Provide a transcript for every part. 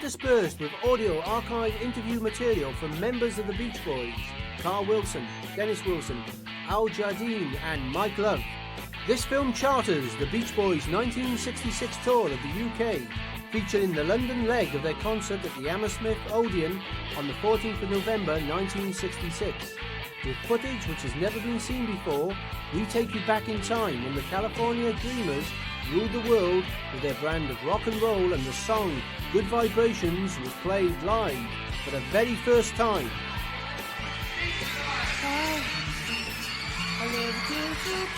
interspersed with audio archive interview material from members of the Beach Boys, Carl Wilson, Dennis Wilson, Al Jardine and Mike Love. This film charters the Beach Boys' 1966 tour of the UK, featuring the London leg of their concert at the Hammersmith Odeon on the 14th of November 1966. With footage which has never been seen before, we take you back in time when the California Dreamers ruled the world with their brand of rock and roll, and the song Good Vibrations was played live for the very first time. I love to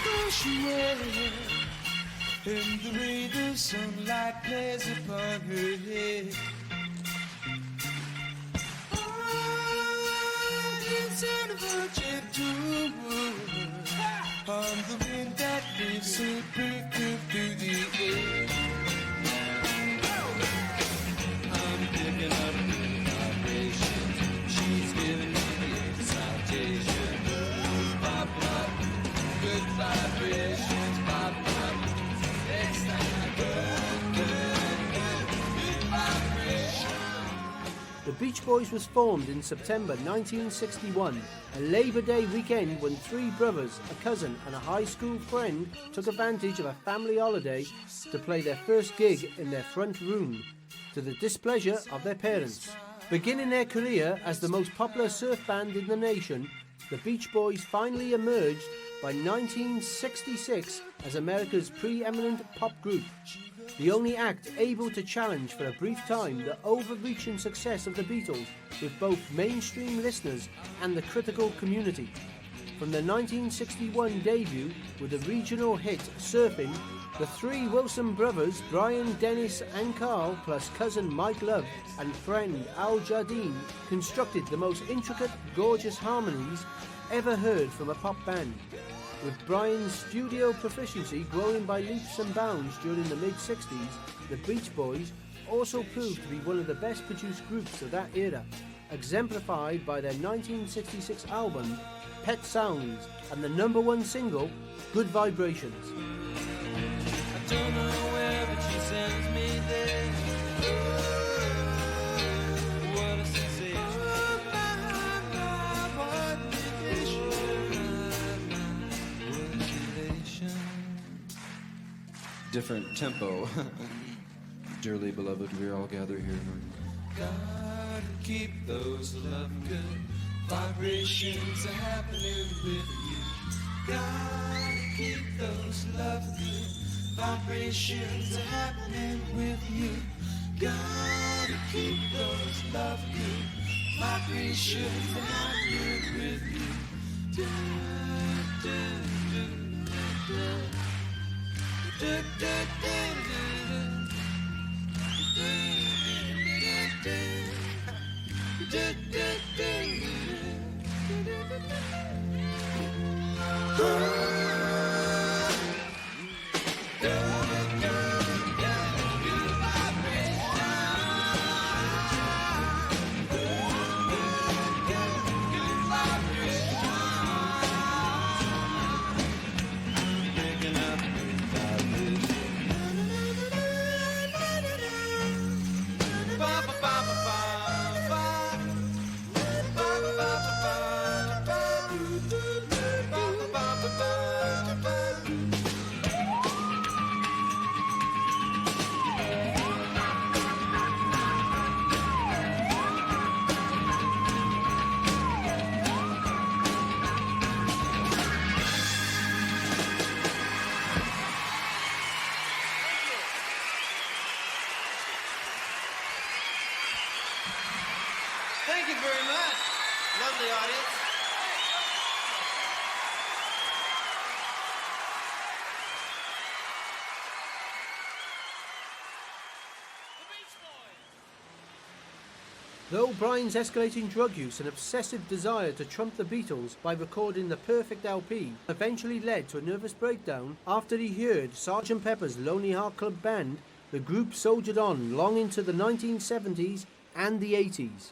push away, and the ray of sunlight plays upon her head. Inside of a gentle world, on the wind that lifts her perfume through the air. I'm picking up good vibrations. She's giving me the excitation. Popping up good vibrations. Popping up. Next time I go, good vibrations. The Beach Boys was formed in September 1961, a Labour Day weekend when three brothers, a cousin and a high school friend took advantage of a family holiday to play their first gig in their front room, to the displeasure of their parents. Beginning their career as the most popular surf band in the nation, the Beach Boys finally emerged by 1966 as America's preeminent pop group, the only act able to challenge for a brief time the overreaching success of the Beatles with both mainstream listeners and the critical community. From their 1961 debut with the regional hit Surfin', the three Wilson brothers, Brian, Dennis and Carl, plus cousin Mike Love and friend Al Jardine, constructed the most intricate, gorgeous harmonies ever heard from a pop band. With Brian's studio proficiency growing by leaps and bounds during the mid-60s, the Beach Boys also proved to be one of the best produced groups of that era, exemplified by their 1966 album, Pet Sounds, and the #1 single, Good Vibrations. I don't know where, but she sends me there. What a sensation. Different tempo. Dearly beloved, we all gather here. Gotta keep those love good vibrations happening with you. Gotta keep those love good vibrations happening with you. Gotta keep those love good vibrations happening with you. Da, da, da, da. Da, da, da, da, da, da, Thank you very much. Lovely audience. Though Brian's escalating drug use and obsessive desire to trump the Beatles by recording the perfect LP eventually led to a nervous breakdown after he heard Sgt. Pepper's Lonely Heart Club Band, the group soldiered on long into the 1970s and the 80s.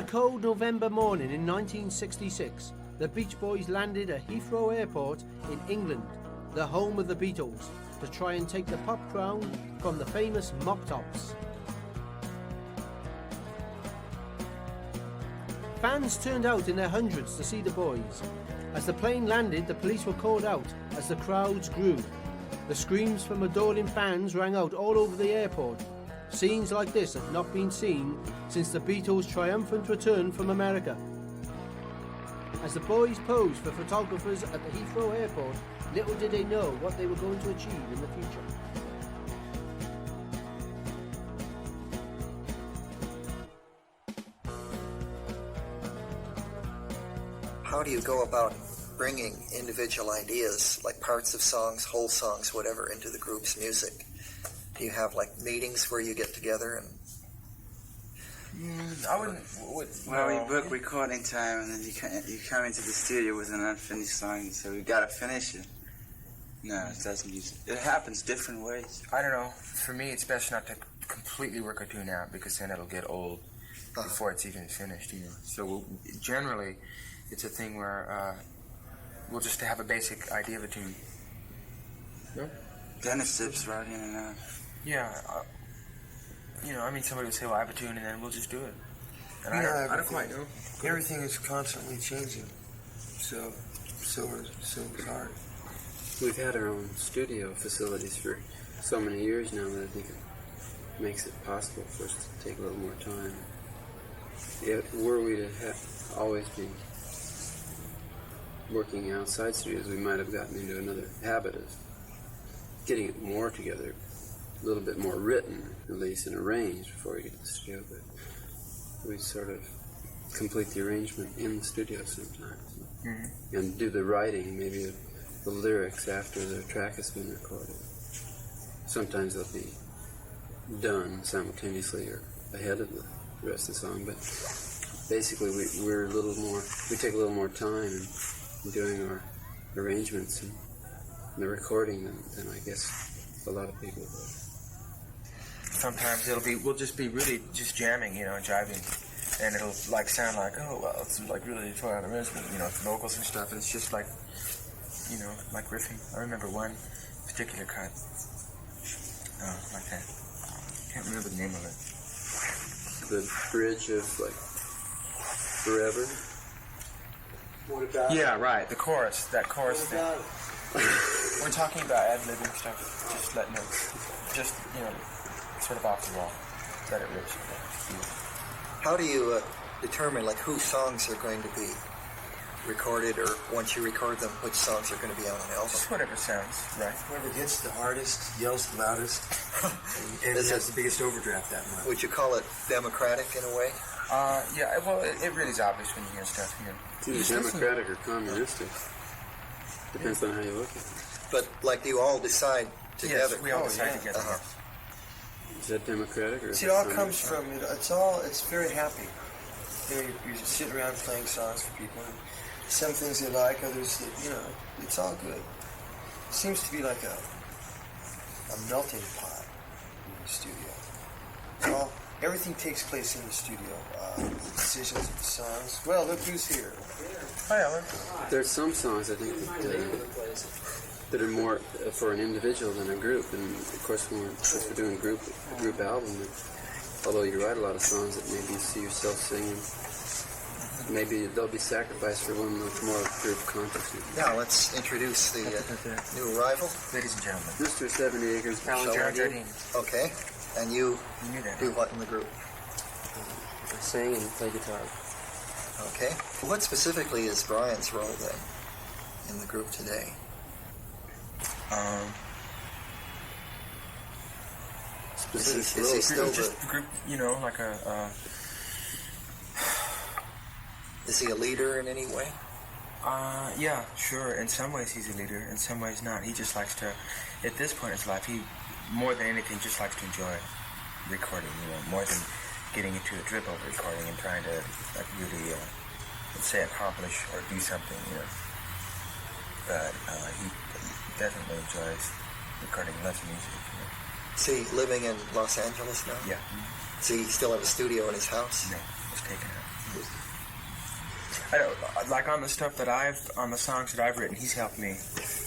cold November morning in 1966, the Beach Boys landed at Heathrow Airport in England, the home of the Beatles, to try and take the pop crown from the famous Mop Tops. Fans turned out in their hundreds to see the boys. As the plane landed, the police were called out as the crowds grew. The screams from adoring fans rang out all over the airport. Scenes like this have not been seen since the Beatles' triumphant return from America. As the boys posed for photographers at the Heathrow Airport, little did they know what they were going to achieve in the future. How do you go about bringing individual ideas, like parts of songs, whole songs, whatever, into the group's music? Do you have like meetings where you get together and? I wouldn't. Well, we book recording time, and then you come into the studio with an unfinished song, so we gotta finish it. No, it doesn't use. It happens different ways. I don't know. For me, it's best not to completely work a tune out because then it'll get old before it's even finished. You know. So generally, it's a thing where we'll just have a basic idea of a tune. No? Then it zips right in and out. Yeah. You know, I mean, somebody would say, well, I have a tune, and then we'll just do it. And Yeah, I don't quite know. Everything is constantly changing, so is art. We've had our own studio facilities for so many years now that I think it makes it possible for us to take a little more time. Were we to have always been working outside studios, we might have gotten into another habit of getting it more together, a little bit more written, at least, and arranged before we get to the studio, but we sort of complete the arrangement in the studio sometimes. Mm-hmm. And do the writing, maybe the lyrics after the track has been recorded. Sometimes they'll be done simultaneously or ahead of the rest of the song, but basically we're a little more, we take a little more time in doing our arrangements and the recording than I guess a lot of people do. Sometimes we'll just be really just jamming, you know, and jiving, and it'll like sound like, oh well, it's like really far out of rhythm, you know, it's vocals and stuff, and it's just like, you know, like riffing. I remember one particular cut, like that. Can't remember the name of it. The bridge of like Forever. What about? Yeah, right. The chorus, that chorus thing. We're talking about ad-libbing stuff, just letting it, just, you know, sort of off the wall, let it rip. How do you determine like whose songs are going to be recorded, or once you record them, which songs are going to be on an album? Just whatever sounds right. Whoever gets the hardest, yells the loudest, and has the biggest overdraft that month. Would you call it democratic in a way? Yeah, well, it really is obvious when you hear stuff, you know. It's either democratic or communistic. Depends on how you look at it. But like, do you all decide together? Yes, we all decide together. Is that democratic or? See, it all comes from, it's very happy. You know, you're sitting around playing songs for people. And some things they like, others, you know, it's all good. It seems to be like a melting pot in the studio. Everything takes place in the studio. Decisions of the songs. Well, look who's here. Hi, Alan. There's some songs I think that are more for an individual than a group, and of course when we're doing a group album, although you write a lot of songs that maybe you see yourself singing, maybe they'll be sacrificed for one with more group consciousness. Now let's introduce the new arrival. Ladies and gentlemen. Mr. 70 Acres, Alan Jardine. Okay, and you knew that. do what in the group? I sing and play guitar. Okay. What specifically is Brian's role then in the group today? Is he still just the group, you know, like a... Is he a leader in any way? Yeah, sure. In some ways he's a leader, in some ways not. He just likes to, at this point in his life, he, more than anything, just likes to enjoy recording, you know, more than getting into a dribble recording and trying to, like, really, let's say, accomplish or do something, you know. But he definitely enjoys recording less music, you know. Is he living in Los Angeles now? Yeah. Does he still have a studio in his house? No, it's taken out. I don't, like on the songs that I've written, he's helped me.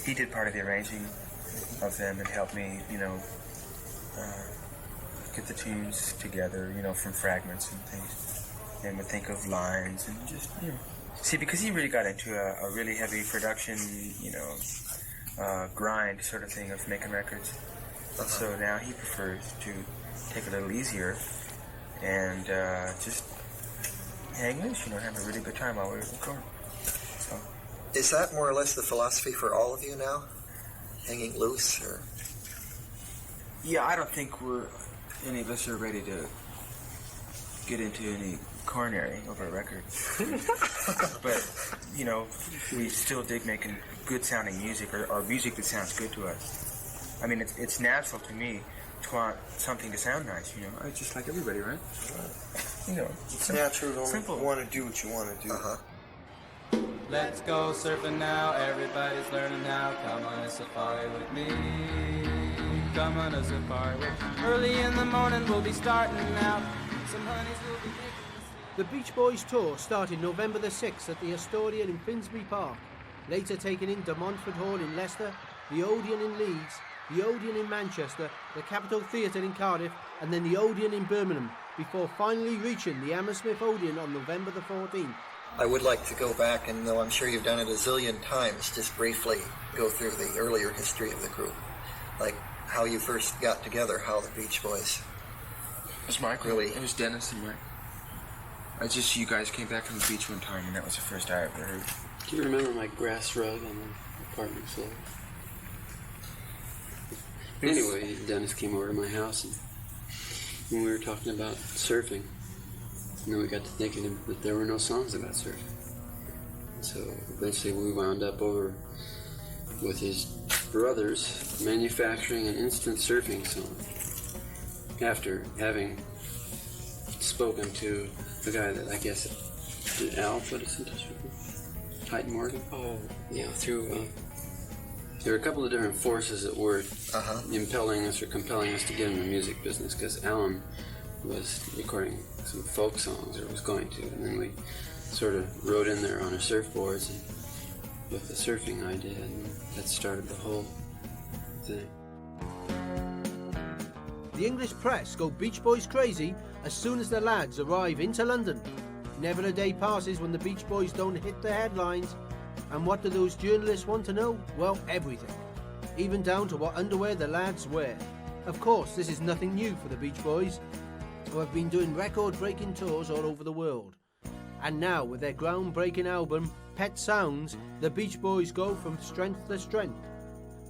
He did part of the arranging of them and helped me, get the tunes together, from fragments and things. And would think of lines and just, See, because he really got into a really heavy production, grind sort of thing of making records. So now he prefers to take it a little easier and just hang loose, have a really good time while we record. So. Is that more or less the philosophy for all of you now? Hanging loose, or? Yeah, I don't think any of us are ready to get into any coronary over a record. But, we still dig making good sounding music or music that sounds good to us. I mean, it's natural to me to want something to sound nice, It's just like everybody, right? It's natural to want to do what you want to do. Let's go surfing now, everybody's learning how. Come on a safari with me. Come on a safari with me. Early in the morning we'll be starting out. Some honeys will be making The Beach Boys tour started November the 6th at the Odeon in Finsbury Park, later taken into Montfort Hall in Leicester, the Odeon in Leeds, the Odeon in Manchester, the Capitol Theatre in Cardiff, and then the Odeon in Birmingham, before finally reaching the Hammersmith Odeon on November the 14th. I would like to go back, and though I'm sure you've done it a zillion times, just briefly go through the earlier history of the group. Like how you first got together, how the Beach Boys. It was Mike, really. It was Dennis and Mike. You guys came back from the beach one time, and that was the first I ever heard. Do you remember my grass rug on the apartment floor? Anyway, Dennis came over to my house, and we were talking about surfing. And then we got to thinking that there were no songs about surfing. So eventually we wound up over with his brothers manufacturing an instant surfing song. After having spoken to the guy that I guess did Al put us into surfing? Titan Morgan? Oh, yeah, through... there were a couple of different forces that were impelling us or compelling us to get in the music business, because Alan was recording some folk songs, or was going to, and then we sort of rode in there on our surfboards and with the surfing idea, and that started the whole thing. The English press go Beach Boys crazy as soon as the lads arrive into London. Never a day passes when the Beach Boys don't hit the headlines. And what do those journalists want to know? Well, everything. Even down to what underwear the lads wear. Of course, this is nothing new for the Beach Boys, who have been doing record-breaking tours all over the world. And now, with their groundbreaking album, Pet Sounds, the Beach Boys go from strength to strength.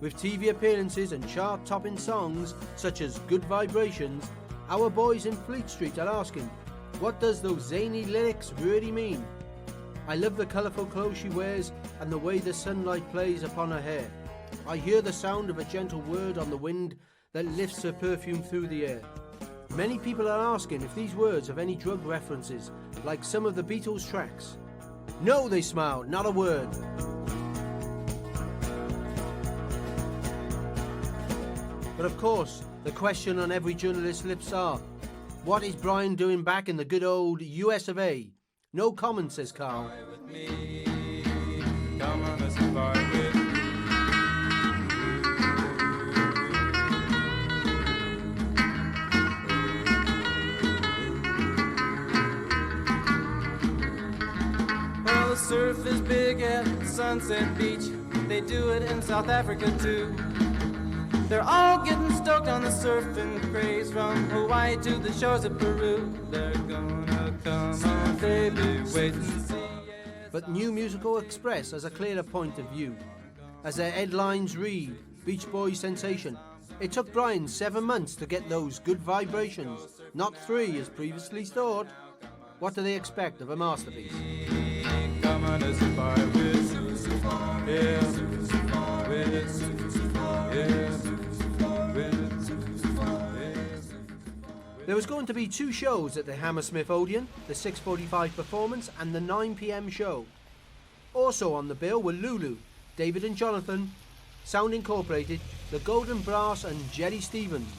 With TV appearances and chart-topping songs such as Good Vibrations, our boys in Fleet Street are asking, what does those zany lyrics really mean? I love the colourful clothes she wears and the way the sunlight plays upon her hair. I hear the sound of a gentle word on the wind that lifts her perfume through the air. Many people are asking if these words have any drug references, like some of the Beatles tracks. No, they smiled, not a word. But of course, the question on every journalist's lips are, what is Brian doing back in the good old US of A? No comment, says Carl. Come on a safari with me. Well, the surf is big at Sunset Beach. They do it in South Africa too. They're all getting stoked on the surfing craze, from Hawaii to the shores of Peru. They're gonna come on, baby, wait and see. But New Musical Express has a clearer point of view. As their headlines read, Beach Boys sensation. It took Brian 7 months to get those good vibrations, not 3 as previously thought. What do they expect of a masterpiece? Come on a safari with There was going to be 2 shows at the Hammersmith Odeon, the 6:45 performance and the 9 p.m. show. Also on the bill were Lulu, David and Jonathan, Sound Incorporated, the Golden Brass and Jerry Stevens.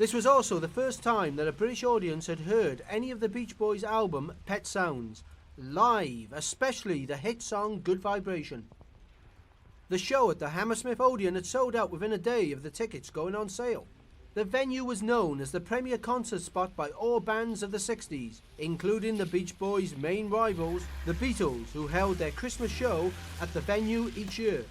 This was also the first time that a British audience had heard any of the Beach Boys' album Pet Sounds live, especially the hit song Good Vibration. The show at the Hammersmith Odeon had sold out within a day of the tickets going on sale. The venue was known as the premier concert spot by all bands of the 60s, including the Beach Boys' main rivals, the Beatles, who held their Christmas show at the venue each year.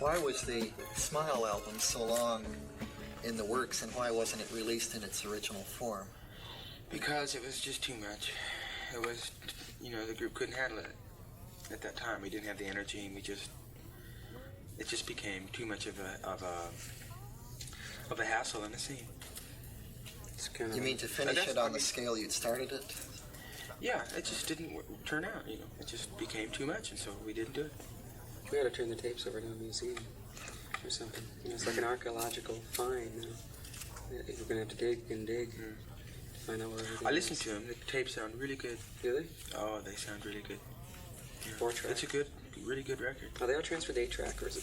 Why was the Smile album so long in the works, and why wasn't it released in its original form? Because it was just too much. It was, the group couldn't handle it at that time. We didn't have the energy, and it just became too much of a hassle in the scene. You mean to finish it on the scale you'd started it? Yeah, it just didn't turn out, It just became too much, and so we didn't do it. We had to turn the tapes over to a museum or something. It's like an archaeological find. We're going to have to dig and dig to find out where everything I listened to them. The tapes sound really good. Do they? Oh, they sound really good. Yeah. 4-track? It's a really good record. Are they all transferred to 8-track, or is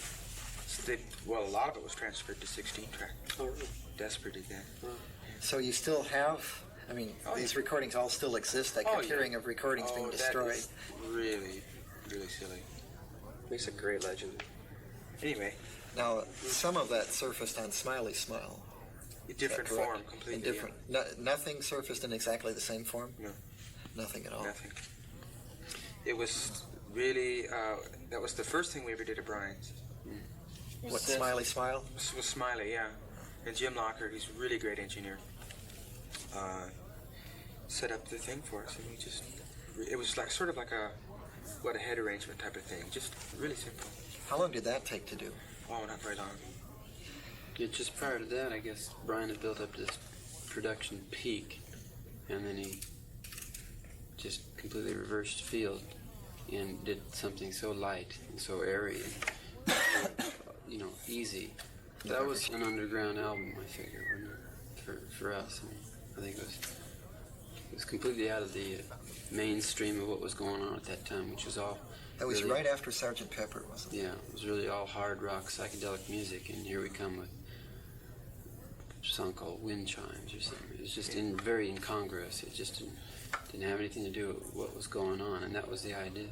it? Well, a lot of it was transferred to 16-track. Oh, really? Desperate did that. Oh. So you still have, these recordings all still exist. I kept hearing of recordings being destroyed. That is really, really silly. Makes a great legend. Anyway. Now, some of that surfaced on Smiley Smile. A different form, completely. In different. Nothing surfaced in exactly the same form? No. Nothing at all? Nothing. It was really, that was the first thing we ever did at Brian's. What, Smiley Smile? It was Smiley, yeah. And Jim Locker, he's a really great engineer, set up the thing for us, and it was like sort of like a head arrangement type of thing, just really simple. How long did that take to do? Oh, not very long. Yeah, just prior to that, I guess Brian had built up this production peak, and then he just completely reversed field and did something so light and so airy and, easy. That was an underground album, I figure, for us. I think it was completely out of the mainstream of what was going on at that time, which was all... That was really, right after Sgt. Pepper, wasn't it? Yeah, it was really all hard rock, psychedelic music, and here we come with a song called Wind Chimes or something. It was just very incongruous. It just didn't have anything to do with what was going on, and that was the idea.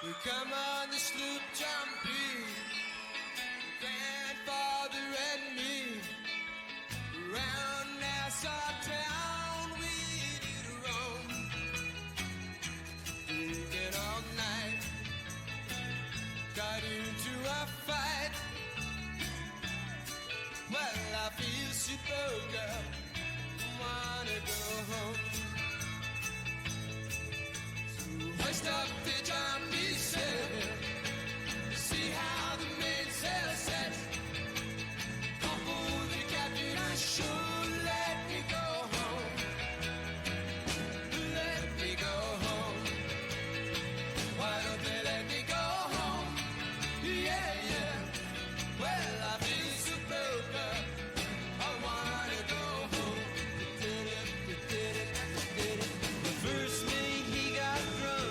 We come on the sloop jumping, grandfather and me. Around Nassau town we did roam, drinking all night. Got into a fight. Well, I feel super girl, wanna go home. Hoist up the jumpy sail, see how the mainsail sets. Couple the captain, I should let me go home. Let me go home. Why don't they let me go home? Yeah, yeah. Well, I feel super. I wanna go home. The first mate he got drunk.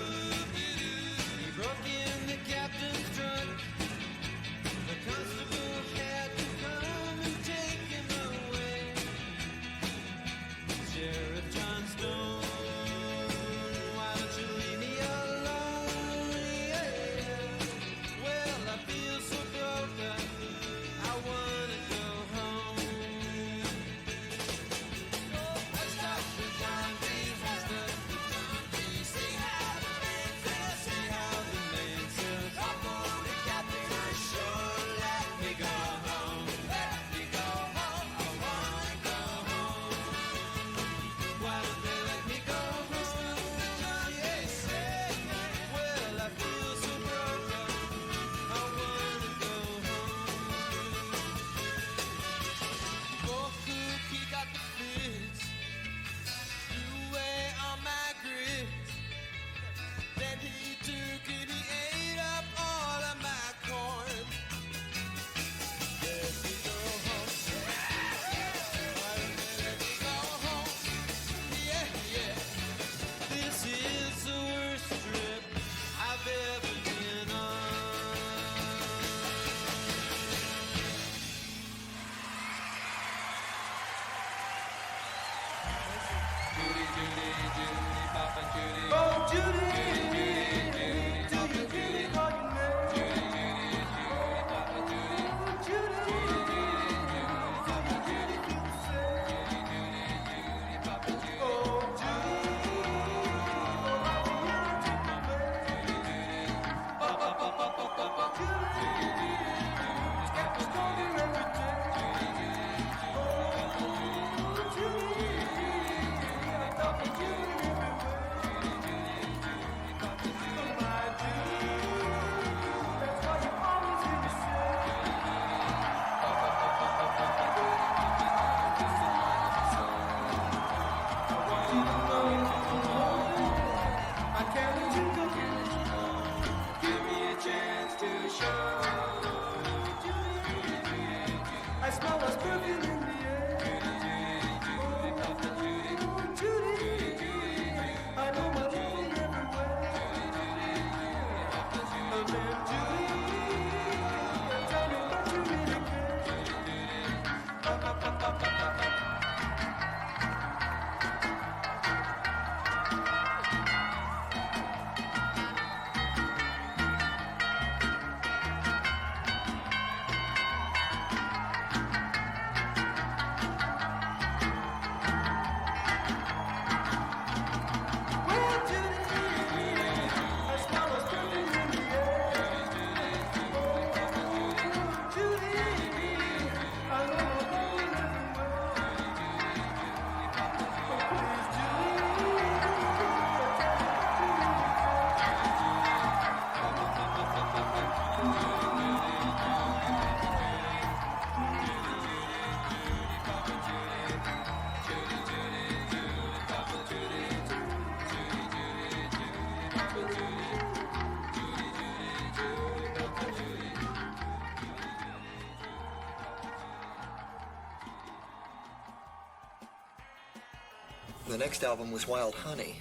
The next album was Wild Honey,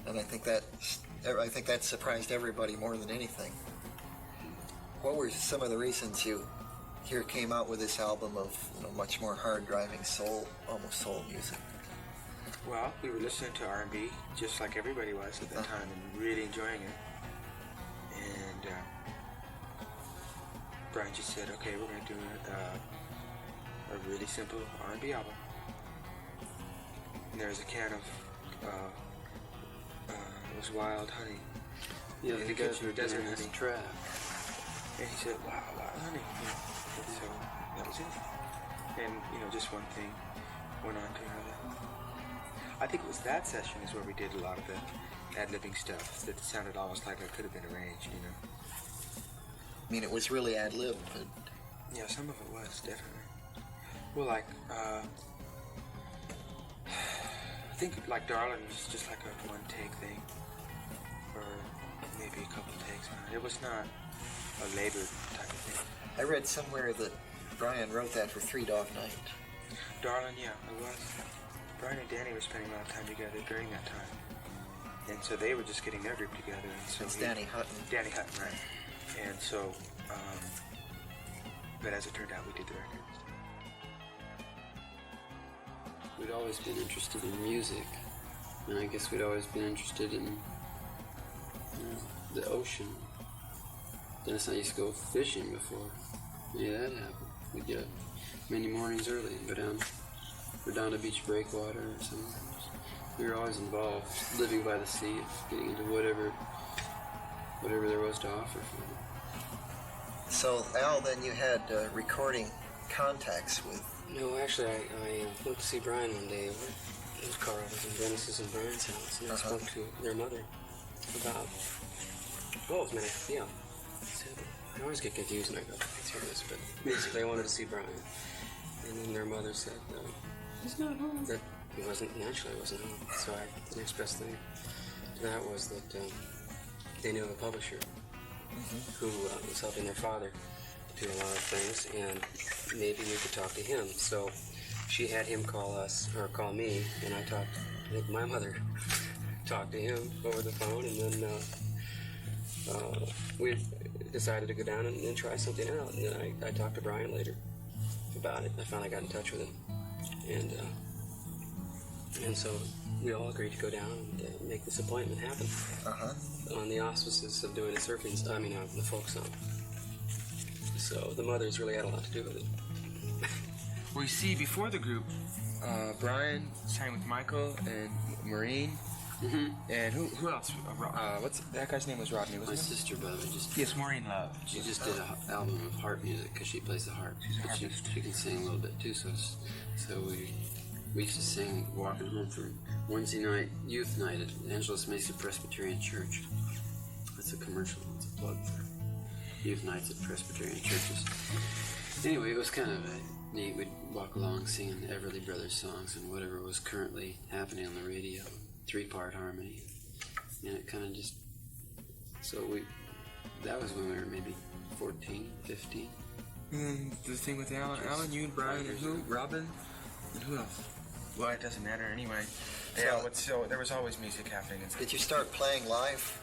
and I think that surprised everybody more than anything. What were some of the reasons you here came out with this album of much more hard-driving soul, almost soul music? Well, we were listening to R&B just like everybody was at that time and really enjoying it. And Brian just said, okay, we're going to do a really simple R&B album. And there's a can of it was Wild Honey. Yeah, in the guys were Desert doing Honey. this track. And he said, wow, Wild Honey. And so that was it. And, just one thing went on to another. I think it was that session is where we did a lot of the ad-libbing stuff that sounded almost like it could have been arranged, I mean, it was really ad-lib, but... Yeah, some of it was, definitely. Well, like, I think, like, Darling was just like a one-take thing. Or maybe a couple takes on it. It was not a labored type of thing. I read somewhere that Brian wrote that for Three Dog Night. Darling, yeah, it was. Brian and Danny were spending a lot of time together during that time. And so they were just getting their group together. And so it's Danny Hutton. Danny Hutton, right. And so, but as it turned out, we did the record. We'd always been interested in music, and I guess we'd always been interested in the ocean. Dennis and I used to go fishing before any of that happened. We'd get up many mornings early and go down to beach breakwater or something. We were always involved, living by the sea, getting into whatever there was to offer for them. So, Al, then you had recording contacts with... No, actually, I went to see Brian one day. It was Carl and Dennis's and Brian's house, and I spoke to their mother about... Oh, it was Matt, yeah. I always get confused when I go through this, but basically I wanted to see Brian. And then their mother said, he's not home. That he wasn't home. So the next best thing to that was that they knew of a publisher who was helping their father do a lot of things, and maybe we could talk to him. So she had him call me, and I think my mother talked to him over the phone, and then we decided to go down and try something out. And then I talked to Brian later about it. I finally got in touch with him, and so we all agreed to go down and make this appointment happen on the auspices of doing the folk song. So the mother's really had a lot to do with it. Well, you see, before the group, Brian sang with Michael and Maureen. And who else? That guy's name was Rodney, wasn't it? My sister, but Yes, Maureen Love. She just did an album of harp music because she plays the harp. She can sing a little bit too. So we used to sing walking home from Wednesday night youth night at Angeles Mesa Presbyterian Church. That's a commercial. It's a plug for youth nights at Presbyterian churches. Anyway, it was kind of neat. We'd walk along singing Everly Brothers songs and whatever was currently happening on the radio. 3-part harmony, and it kind of just, that was when we were maybe 14, 15. And then the thing with Alan, you and Brian, and who? Robin, and who else? Well, it doesn't matter anyway. Yeah, but so there was always music happening. Did you start playing live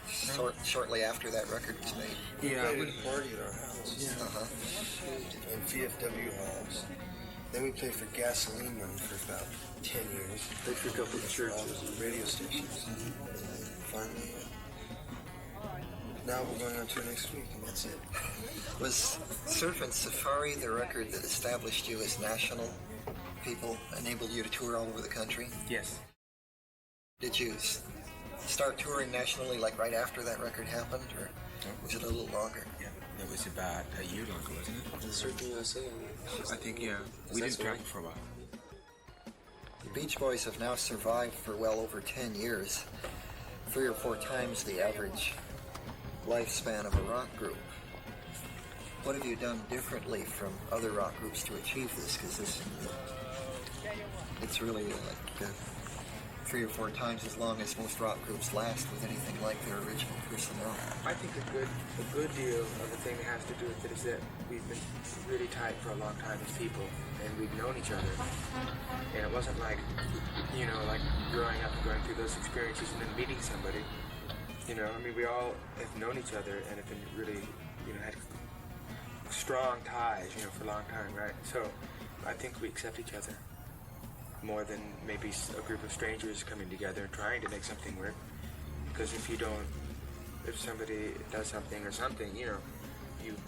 shortly after that record was made? Yeah, We played at a party at our house. Uh-huh. In VFW halls. Then we played for Gasoline Money for about 10 years. Played for a couple of churches and radio stations. Finally, now we're going on tour next week, and that's it. Was Surfin' Safari the record that established you as national people, enabled you to tour all over the country? Yes. Did you start touring nationally like right after that record happened, or was it a little longer? Yeah, it was about a year longer, wasn't it? Surfin' USA. I think, yeah. We didn't travel for a while. The Beach Boys have now survived for well over 10 years, 3 or 4 times the average lifespan of a rock group. What have you done differently from other rock groups to achieve this? Because it's really like 3 or 4 times as long as most rock groups last with anything like their original personnel. I think a good deal of the thing that has to do with it is that we've been really tight for a long time as people, and we've known each other. And it wasn't like, like growing up and going through those experiences and then meeting somebody. I mean, we all have known each other and have been really, had strong ties, for a long time, right? So I think we accept each other more than maybe a group of strangers coming together and trying to make something work. Because if somebody does something or something, you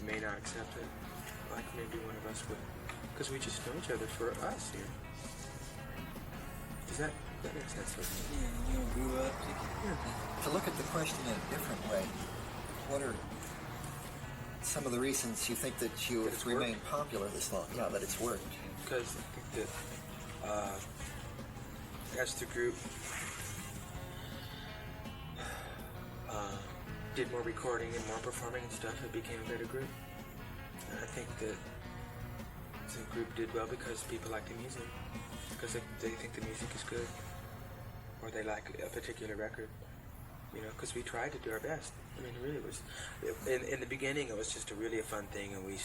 may not accept it like maybe one of us would. Because we just know each other for us, Does that make sense? Yeah, you grew up together. To look at the question in a different way, what are some of the reasons you think that you have remained popular this long? Yeah, that it's worked. Because I think that as the group did more recording and more performing and stuff, it became a better group. And I think that the group did well because people like the music, because they think the music is good, or they like a particular record. Because we tried to do our best. I mean, it really was. In the beginning, it was just a fun thing, and we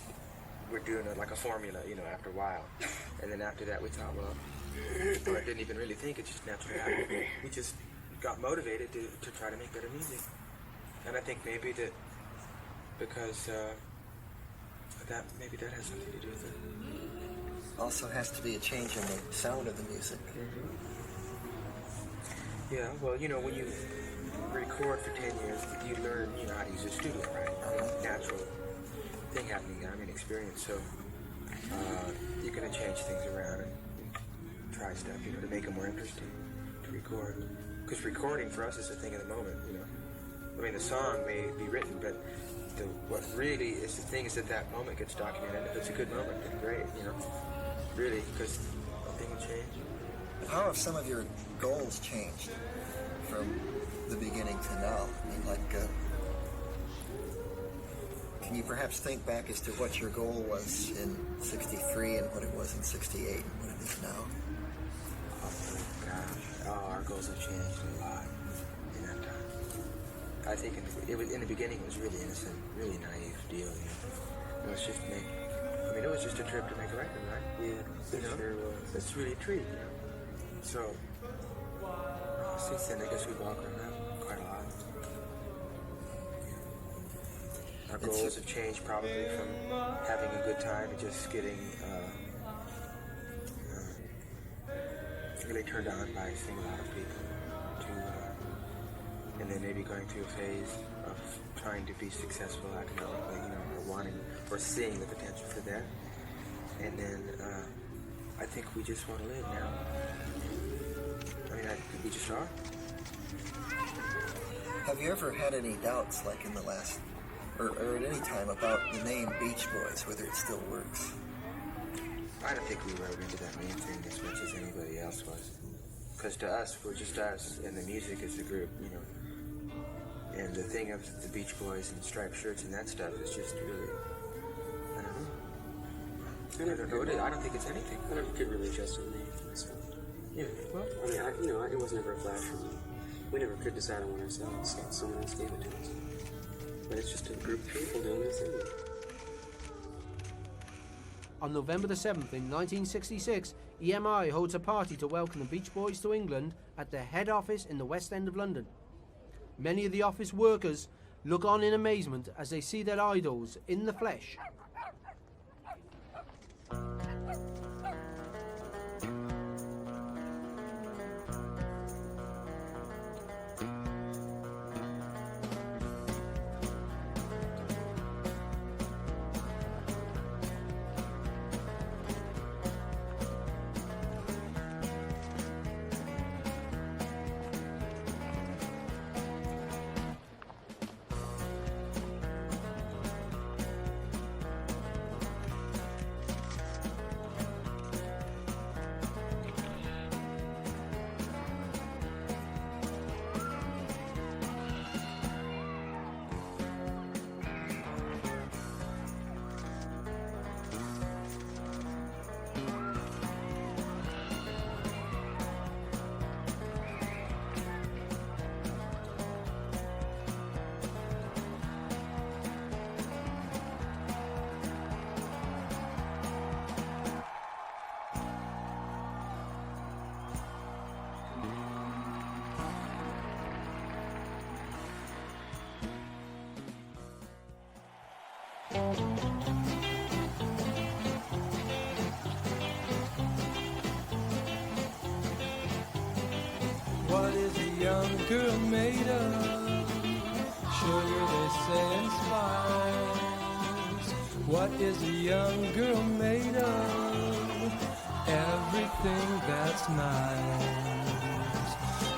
were doing it like a formula, after a while. And then after that, we thought, well, or I didn't even really think, it just naturally happened. We just got motivated to try to make better music. And I think maybe that because that has something to do with it. Also has to be a change in the sound of the music. Yeah, well, when you record for 10 years, you learn, how to use a studio, right? Natural thing happening there, experience. So you're going to change things around and try stuff, to make it more interesting to record. Because recording for us is a thing of the moment, I mean, the song may be written, but what really is the thing is that moment gets documented. If it's a good moment, then great, Really, because nothing will change. How have some of your goals changed from the beginning to now? I mean, can you perhaps think back as to what your goal was in '63 and what it was in '68 and what it is now? Oh, gosh. Our goals have changed a lot in that time. I think in the beginning it was really innocent, really naive deal, It was just it was just a trip to make a record, right? Yeah, it sure was. It's really a treat, So, since then, I guess we've all grown up quite a lot. Our goals have changed probably from having a good time to just getting really turned on by seeing a lot of people and then maybe going through a phase of trying to be successful economically, or wanting or seeing the potential for that. And then I think we just want to live now. I mean, we just are. Have you ever had any doubts, like in the last, or at any time, about the name Beach Boys, whether it still works? I don't think we were into that main thing as much as anybody else was. Because to us, we're just us, and the music is the group, And the thing of the Beach Boys and striped shirts and that stuff is just really, I don't know. I don't know what it is. I don't think it's anything. I never could really adjust to the name for myself. Yeah, well, I mean, it was never a flash for me. We never could decide on one ourselves, so someone else gave it to us. But it's just a group of people doing this thing. On November the 7th in 1966, EMI holds a party to welcome the Beach Boys to England at their head office in the West End of London. Many of the office workers look on in amazement as they see their idols in the flesh. What is a young girl made of? Sugar, they say, and spice. What is a young girl made of? Everything that's nice.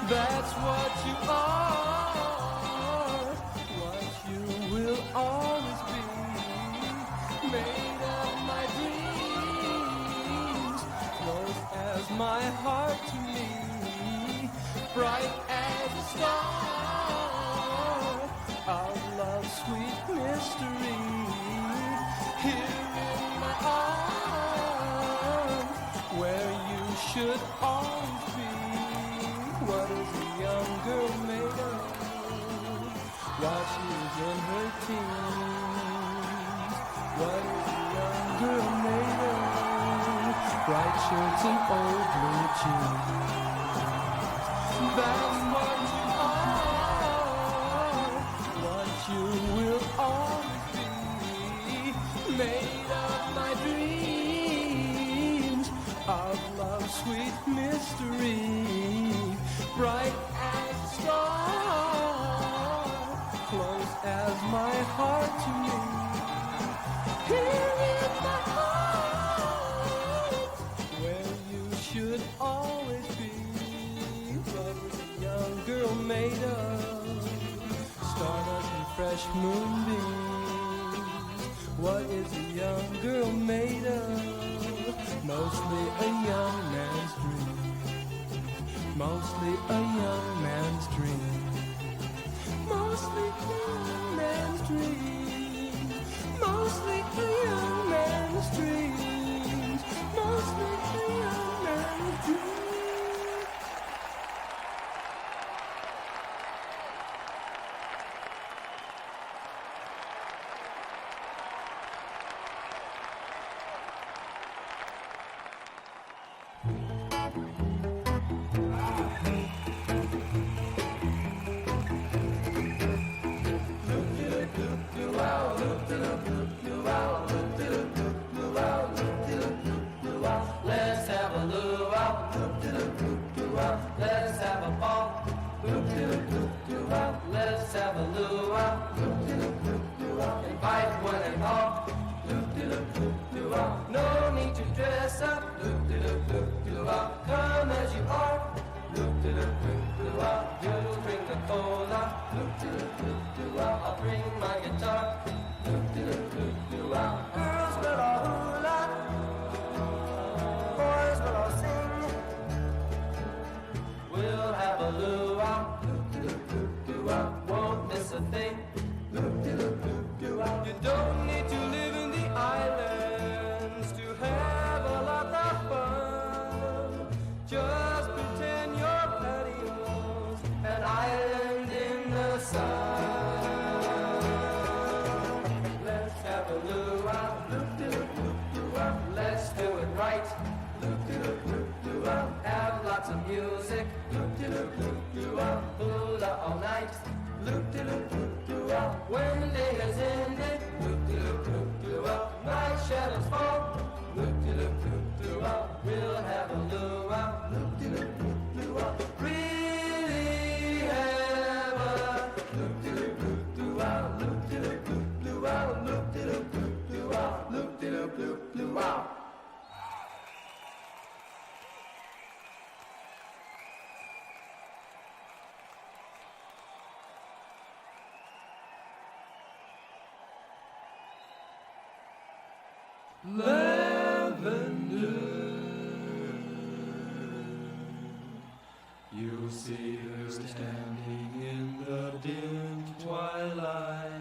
That's what you are, what you will always be. Made of my dreams, close as my heart to me. Bright as a star of love's sweet mystery. Here in my arms, where you should always be. What is a young girl made of? While she is in her teens. What is a young girl made of? Bright shirts and old blue jeans. That's what you are, what you will always be. Made of my dreams, of love's sweet mystery. Bright as a star, close as my heart to me. Here in my arms, where you should always be. What is a young girl made of? Stardust and fresh moonbeams. What is a young girl made of? Mostly a young man's dream. Mostly a young man's dream. Mostly a young man's dream. Mostly a young man's dream. Mostly a young man's dream. Let's have a luau. Let's have a ball. Let's have a luau. Invite one and all. No need to dress up. Come as you are. You bring the cola. I'll bring my guitar. Girls will all hula. Boys will all sing. We'll have a luau. Won't miss a thing. You don't need to live in the islands to have a lot of fun. Just pretend your patio's an island in the sun. Let's have a luau. luau. When the day has ended, loop-de-loop-loop-de-luau. Night shadows fall, loop-de-loop-loop-de-luau. We'll have a luau, loop-de-loop-loop-de-luau. Really have a loop-de-loop-loop-de-luau, loop-de-loop-loop-de-luau, loop-de-loop-loop-de-luau, loop-de-loop-loop-de-luau. Lavender, you'll see her standing in the dim twilight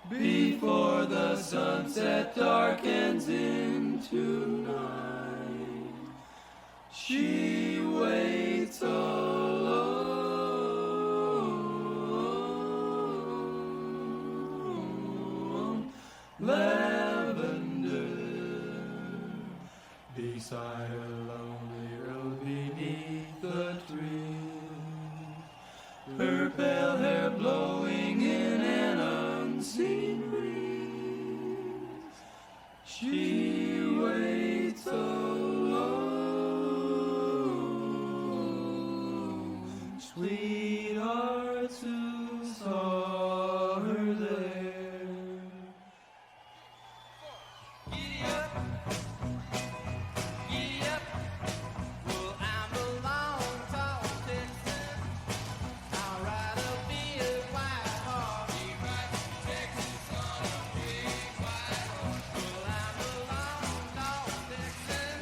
before the sunset darkens into night. She waits alone. Lavender, beside a lonely road beneath the trees, her pale hair blowing in an unseen breeze. She waits alone. Sweethearts who saw her there. Giddy up, giddy up. Well, I'm a long, tall Texan. I'll ride a big white horse. He rides from Texas on a big white horse. Well, I'm a long, tall Texan.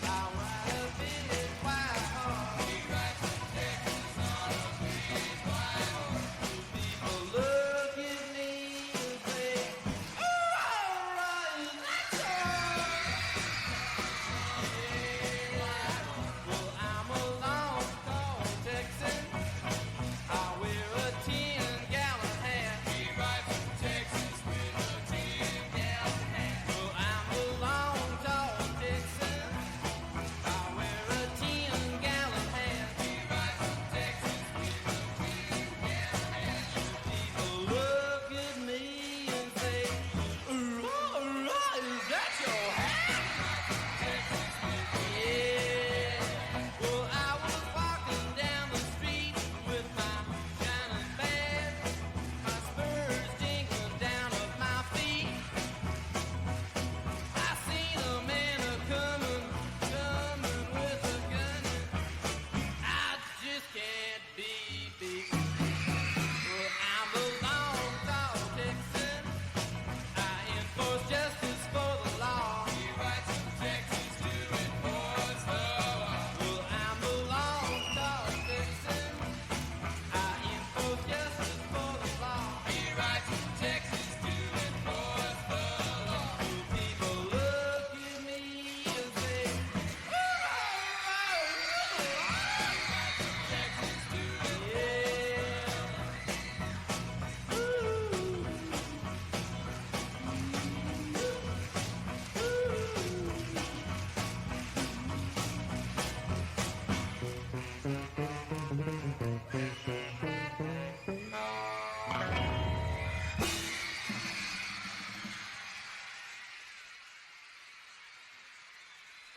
I'll ride a big white horse. He rides from Texas on a big white horse. People look at me and say, "Oh, all right, that's well, I'm a long, tall Texan. I wear a 10-gallon hat. He rides from Texas with a 10-gallon hat. Well, I'm a long, tall Texan. I wear a 10-gallon hat. He rides from Texas with a 10-gallon hat. People look at me and say, "Hoorah, is that your hat?" Yeah. Well, I was walking down the street with my shining badge, my spurs jingling down at my feet. I seen a man a-coming with a gun. I just can't be beat. Well, I'm a long, tall Texan. I enforce justice for the law. He rides from Texas to enforce the law. Well, I'm a long, tall Texan. I enforce justice for the law. He rides from Texas to enforce the law. Well, people look at me and say, "Oh, Texas to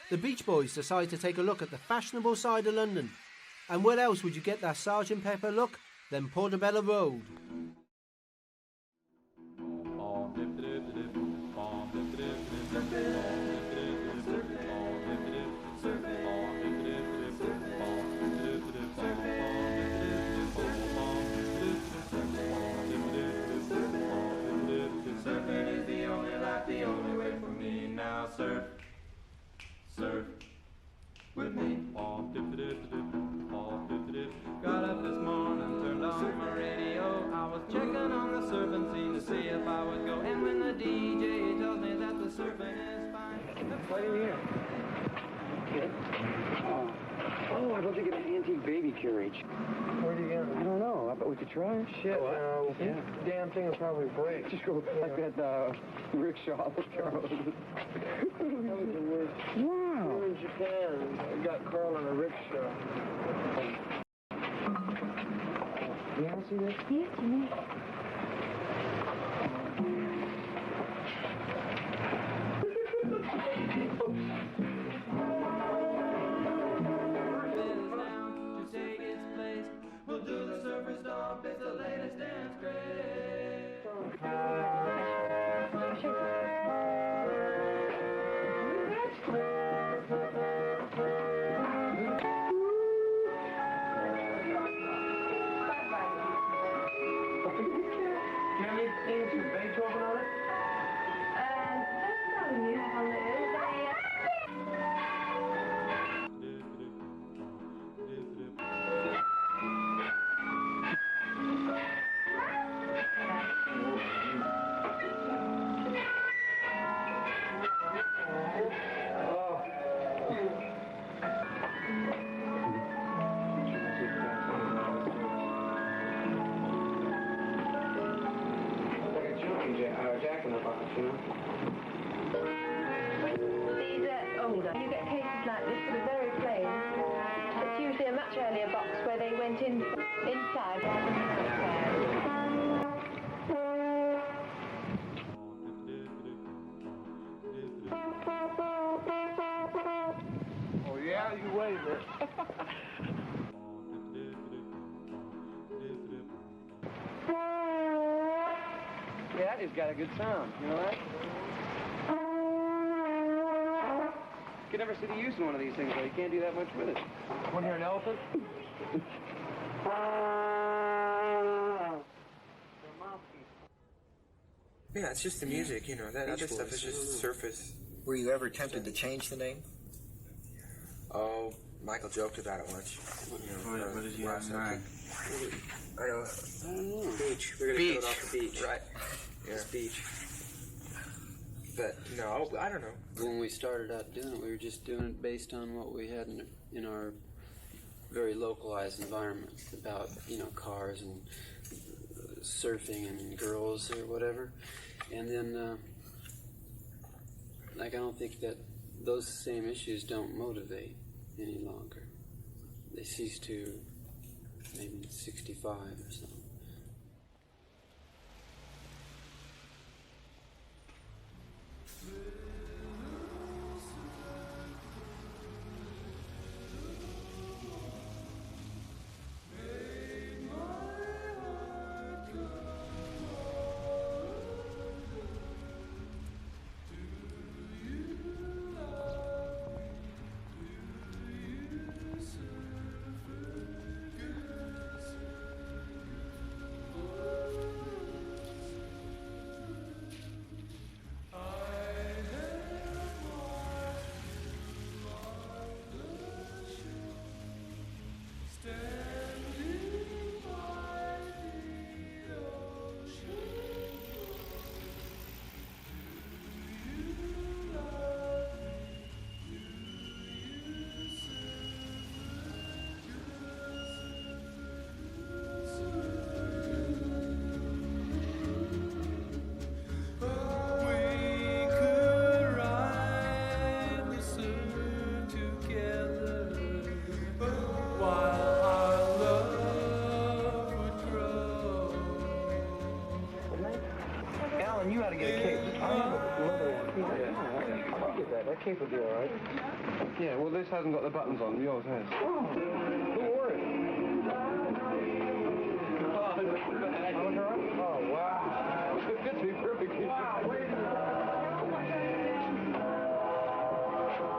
The Beach Boys decide to take a look at the fashionable side of London. And where else would you get that Sgt. Pepper look than Portobello Road? Surfing is the only life, the only way for me. Now surf, surf with me. Got up this morning, turned on my radio. I was checking on the surfing scene to see if I would go. And when the DJ tells me that the surfing is fine, Why are you here? Kid? Oh, I brought you get an antique baby carriage. Where do you get it? I don't know. I bet we could try. Shit, Yeah. damn thing will probably break. Just go like that rickshaw with Charles. That was the worst. Wow. We were in Japan. I got Carl on a rickshaw. You ever see this? Yes, you may. We'll do the surfer stomp, it's the latest dance craze. Can you sing some Beethoven on it? That's all you have on there. Jack in the box, you know? These are older. You get cases like this that are very plain. It's usually a much earlier box where they went inside rather than outside. Oh, yeah? You wait a minute. Yeah, it's got a good sound, you know that? You can never see the use in one of these things, though. You can't do that much with it. Want to hear an elephant? Yeah, it's just the music, you know. That other stuff is just surface. Were you ever tempted to change the name? Oh, Michael joked about it once. You know, What did you have in mind? I don't know. Beach. We're gonna go off the beach. Right. Yeah. Beach. But no, I don't know. When we started out doing it, we were just doing it based on what we had in our very localized environment about, you know, cars and surfing and girls or whatever. And then, like, I don't think that those same issues don't motivate any longer. They cease to maybe in 65 or something. You ought to get a cape. I have a leather one. Yeah. I'll get that. That cape will be all right. Yeah, well, this hasn't got the buttons on. Yours has. Oh, don't worry. Oh, wow. It fits me perfectly. Wow, wait a minute.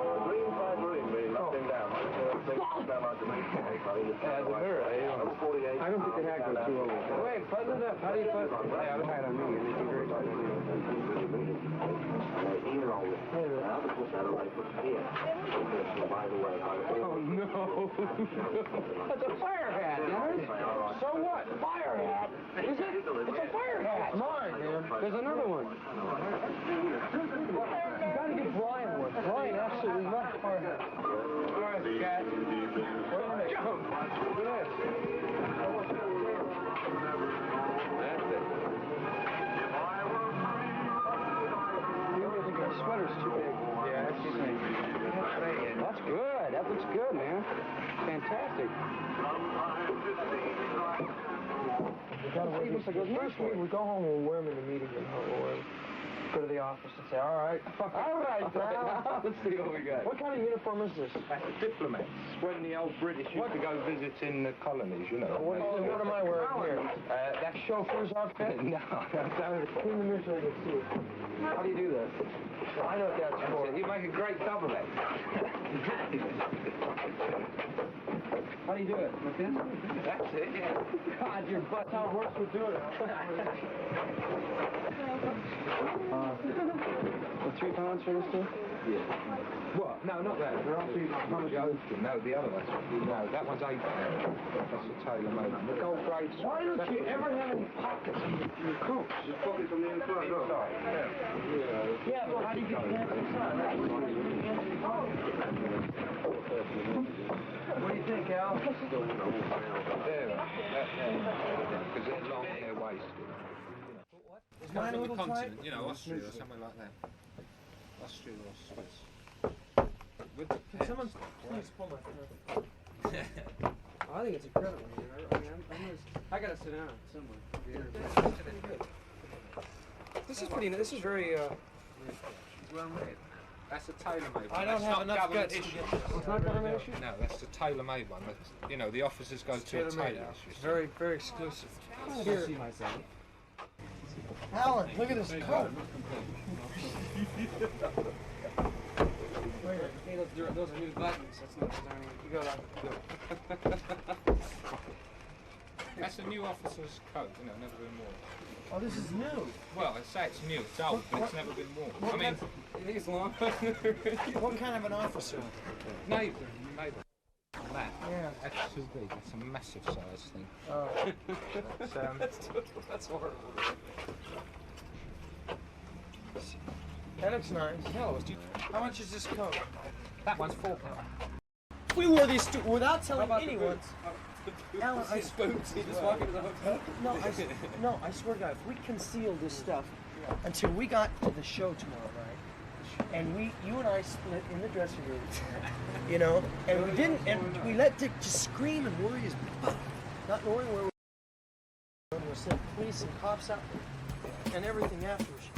The green fiber ring being left in down. I don't think the hair goes too over. Wait, fuzz it up. How do you fuzz it? Yeah, I'll try it on me. It'll be very tight. Oh, no. That's a fire hat, dude. So what? Fire hat? Is it? It's a fire hat. Mine, man. There's another one. You gotta get Brian one. Brian absolutely loves fire hats. All right, cat. Jump. Look at this. That's it. The sweater's too big. Yeah, that's the thing. That's good. That looks good, man. Fantastic. First we go home, we'll wear them in the meeting room. We'll go to the office and say, all right, now. Let's see what we got. What kind of uniform is this? That's diplomats. When the old British used to go visiting the colonies, you know. What am I wearing here? That chauffeur's outfit? No, that's clean the mirror so I can see it. How do you do that? I know what that's for. You make a great double act. How do you do it? Like this? That's it, yeah. God, your butt. That's how it works with doing it. The 3 pounds for this too? Yeah. What? No, not that. They're all 3 pounds. No, the other one. No, that one's 8 pounds. That's a tailor-made. The gold price. Why don't you ever have any pockets in your coat? Your pockets on the inside. Yeah, but how do you get the pants inside? What do you think, Al? There. Because they're long, they're wasted. Is mine a little tight? You know, Austria or something like that. Austria or Swiss. Can someone please pull my hair? I think it's incredible. I gotta sit down somewhere. This is pretty. This is very. Well made. That's a tailor-made one. I don't have enough guts to get this. It's not government issue? No, that's the tailor-made one. That's, you know, the officers go to a tailor. Very, very exclusive. Here. Alan, look at this coat. Hey, those are new buttons. That's not designing. You go like. That's a new officer's coat, you know, never been worn. Oh, this is new. Well, I say it's new, it's old, but it's never been worn. I mean, you think it's long? What kind of an officer? Navy. That. Yeah. That's too big. That's a massive size thing. Oh. That's horrible. That looks nice. No, how much is this coat? That one's £4. We wore these without telling anyone. Alan, I spoons. He just walk into the hotel. No, I swear to God, if we concealed this stuff until we got to the show tomorrow, right? And you and I split in the dressing room, you know, and we didn't, and we let Dick just scream and worry his butt, not knowing where we were. We sent police and cops out and everything afterwards.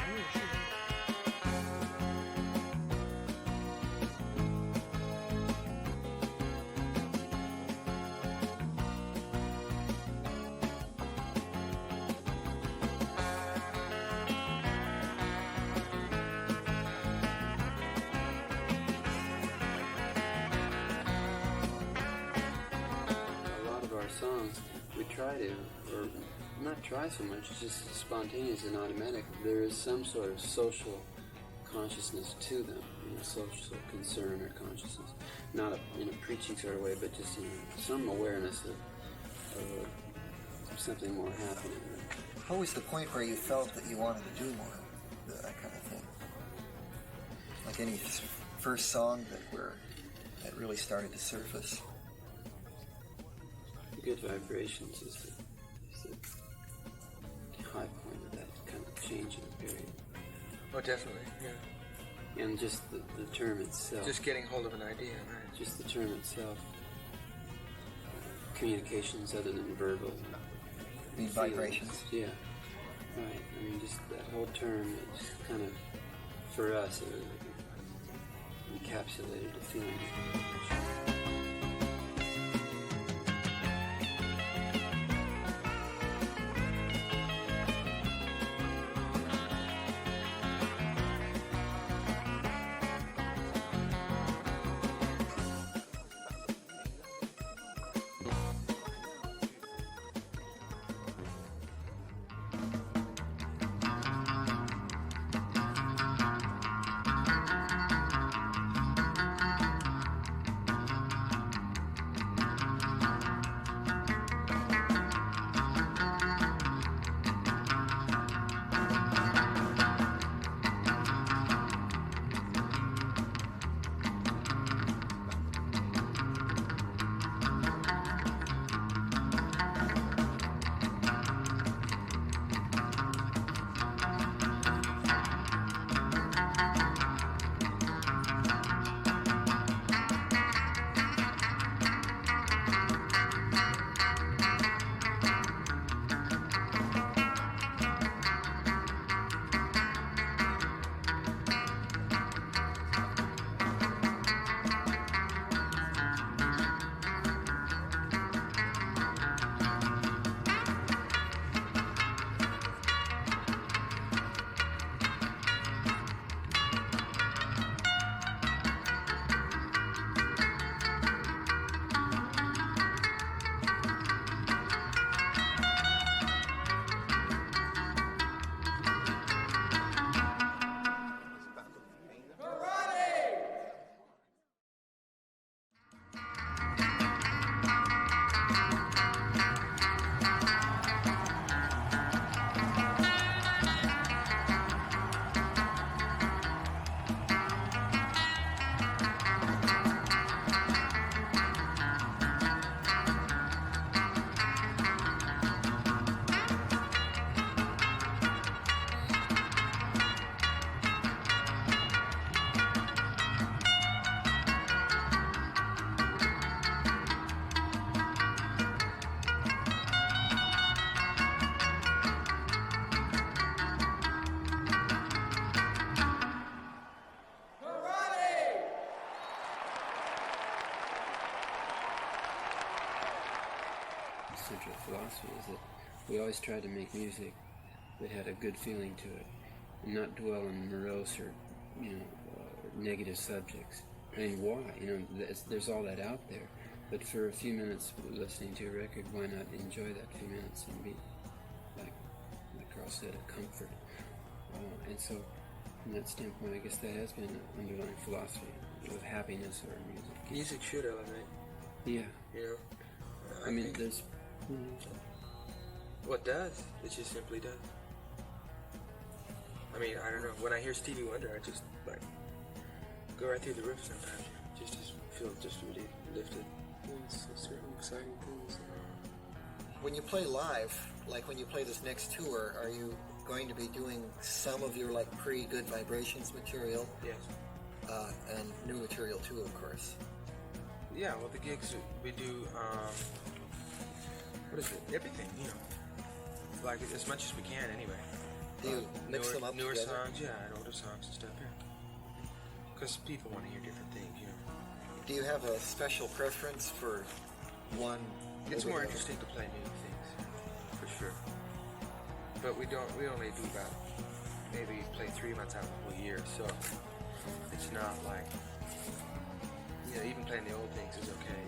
Songs, we try to, or not try so much, it's just spontaneous and automatic. There is some sort of social consciousness to them, you know, social concern or consciousness. Not in a preaching sort of way, but just some awareness of something more happening. What was the point where you felt that you wanted to do more of that kind of thing? Like any first song that really started to surface? Good Vibrations is the high point of that kind of change in the period. Oh, definitely, yeah. And just the term itself. Just getting hold of an idea, right? Just the term itself. Communications other than verbal. Vibrations. Yeah. Right. I mean, just that whole term is kind of, for us, it encapsulated a feeling. we always tried to make music that had a good feeling to it, and not dwell on morose or, negative subjects. I mean, why? There's all that out there. But for a few minutes listening to a record, why not enjoy that few minutes and be, like Carl said, a comfort? And so, from that standpoint, I guess that has been an underlying philosophy of happiness or music. Music should elevate. Yeah. I mean, think there's... What does? It just simply does. I mean, I don't know. When I hear Stevie Wonder, I just, go right through the riff sometimes. Just feel just really lifted. It's certain exciting things. When you play live, like when you play this next tour, are you going to be doing some of your pre-Good Vibrations material? Yes. And new material too, of course. Yeah, well, the gigs we do, what is it? Everything, Like as much as we can, anyway. Do you mix them up newer together? songs, yeah, and older songs and stuff, yeah. Because people want to hear different things, Do you have a special preference for one? It's more interesting to play new things, for sure. But we only do about, maybe play 3 months out of the whole year, so it's not like, even playing the old things is okay.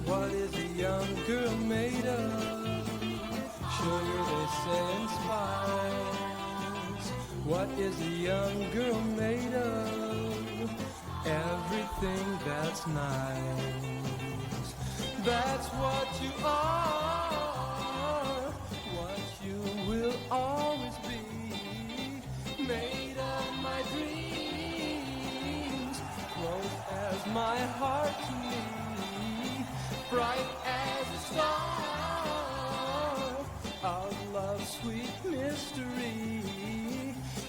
What is a young girl made of? Sugar, they say, and spice. What is a young girl made of? Everything that's nice. That's what you are. What you will always be. Made of my dreams. Close as my heart to me. Bright as a star of love's sweet mystery.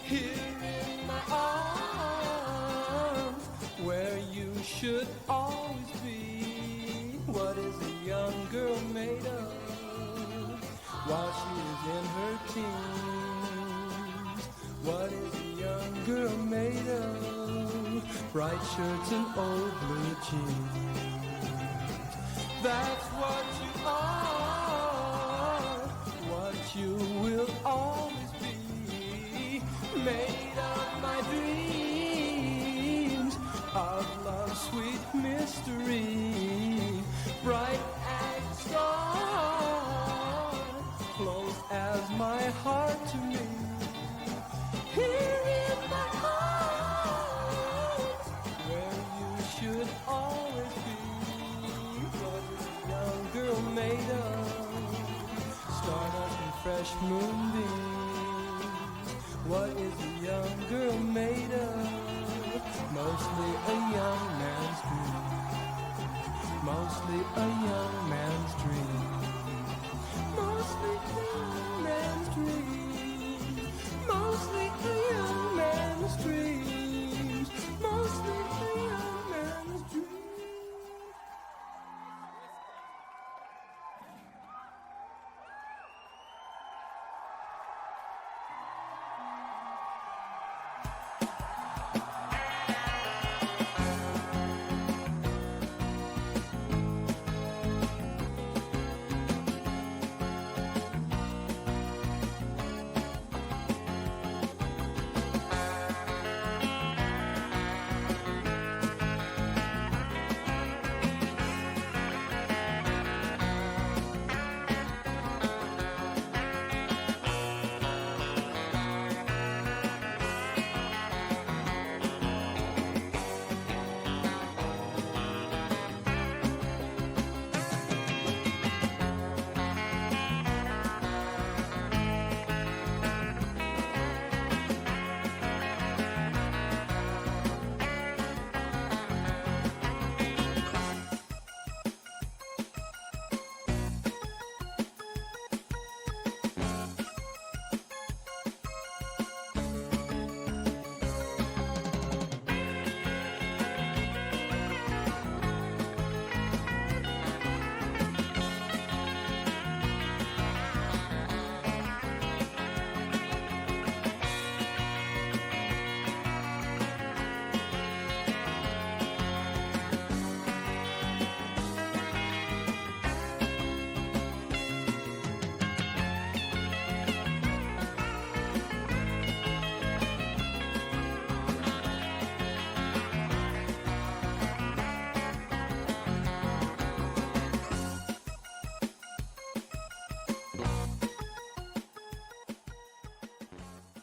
Here in my arms, where you should always be. What is a young girl made of while she is in her teens? What is a young girl made of? Bright shirts and old blue jeans. That's what you are, what you will always be. Made of my dreams, of love's sweet mystery. Bright as a star, close as my heart to me. Here in my arms, where you should always be. Girl made of stardust and fresh moonbeams. What is a young girl made of? Mostly a young man's dream. Mostly a young man's dream. Mostly a young man's dream. Mostly a young man's dreams. Mostly a young man's dream.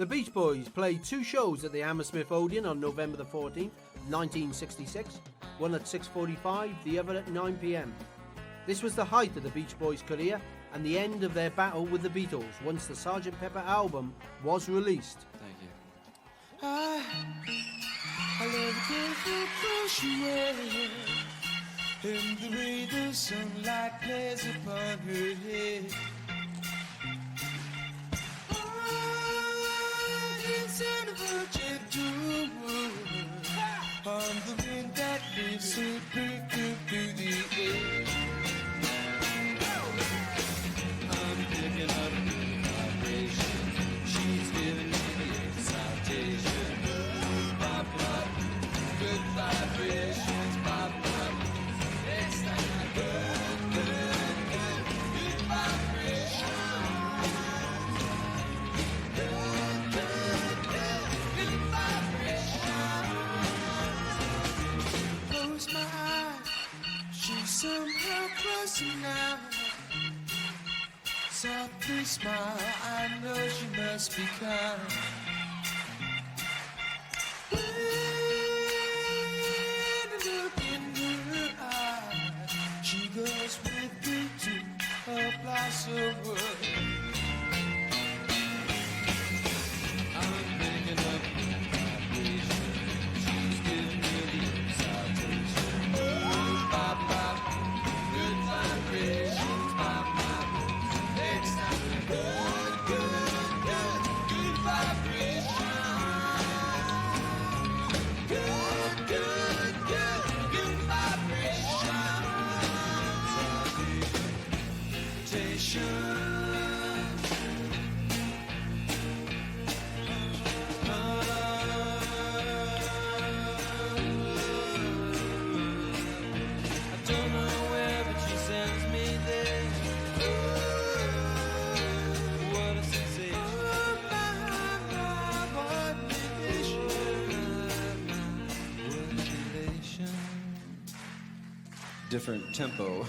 The Beach Boys played 2 shows at the Hammersmith Odeon on November the 14th, 1966, one at 6:45, the other at 9 p.m. This was the height of the Beach Boys' career and the end of their battle with the Beatles once the Sgt. Pepper album was released. Thank you. I love the close you wear, and the way the sunlight plays upon her head. Sound of a gentle word on the wind that lifts her perfume through the air. I'm picking up good vibration. She's giving me the excitation. Pop, pop, good vibrations. Pop, pop, excitement. Good, good, good, good vibrations. My eyes, she's somehow closer now. Softly smile, I know she must be kind. When I look in her eyes, she goes with me to a blossom wood. I'm picking up good vibration. She's giving me the excitation. Pop, pop, good vibrations. Pop, pop, excitement. Good, good, good, good vibrations. Good, good, good, good vibrations. Different tempo.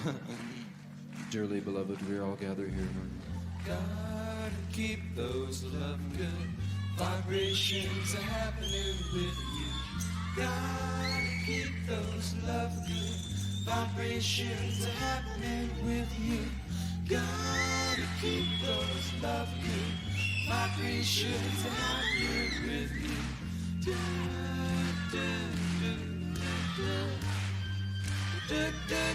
Dearly beloved, we're all gathered here. Gotta keep those love good vibrations happening with you. Gotta keep those love good vibrations happening with you. Gotta keep those love good vibrations happening with you. Da, da, da, da, da, da, da,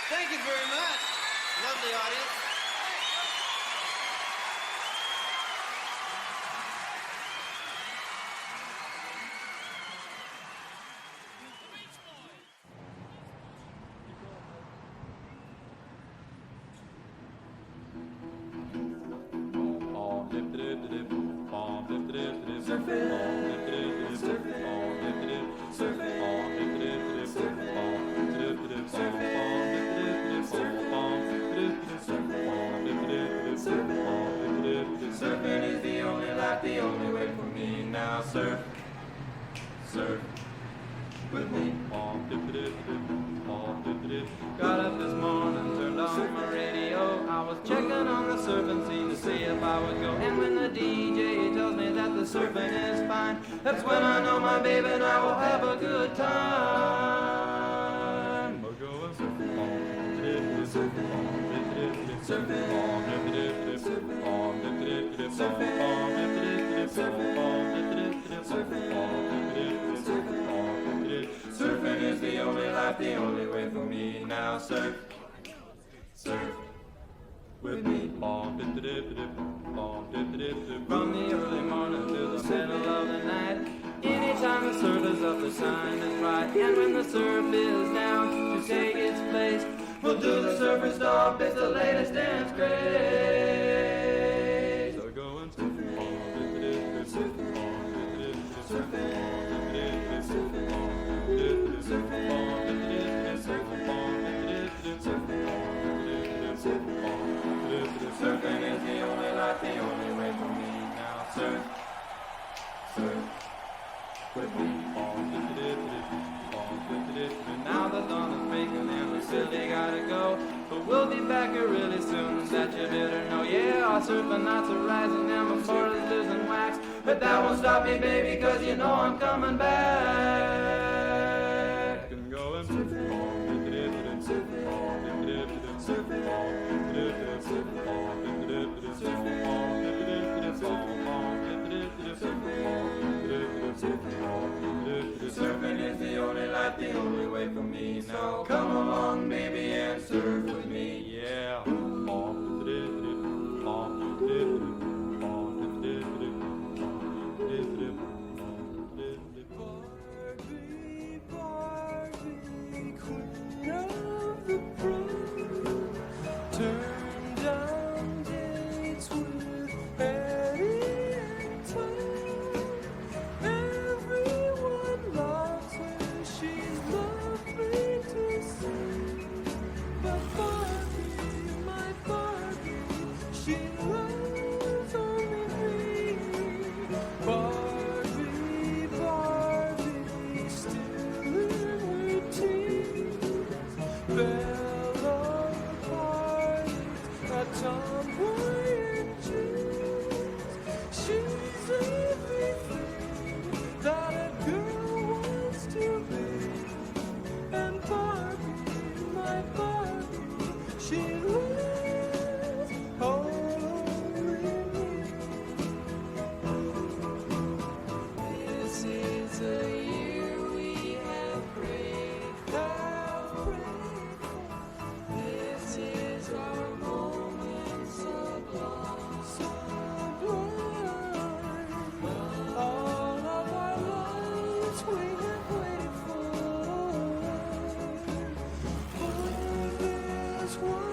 Thank you very much. Lovely audience. Surfing is the only life, the only way for me now. Surf, surf with me. Got up this morning, turned on my radio. I was checking on the surfing scene to see if I would go. And when the DJ tells me that the surfing is fine, that's when I know my baby and I will have a good time. We're going surfing, surfing. Surfing is the only life, the only way for me. Now surf, surf with me. From the early morning to the middle of the night, anytime the surf is up, the sign is right. And when the surf is down to take its place, we'll do the surfer stop. It's the latest dance craze. So go and surf, surf, surf, surfing is the only life, the only way for me. Now surf, surf with me. Now the dawn is breaking and we really gotta go, but we'll be back here really soon, that you better know. Yeah, our surfing nights are rising and my board is losing wax, but that won't stop me, baby, cause you know I'm coming back. And go and surf, surf, surf, surfing is the only life, the only way for me. Now come along, baby, and surf with me. Yeah. One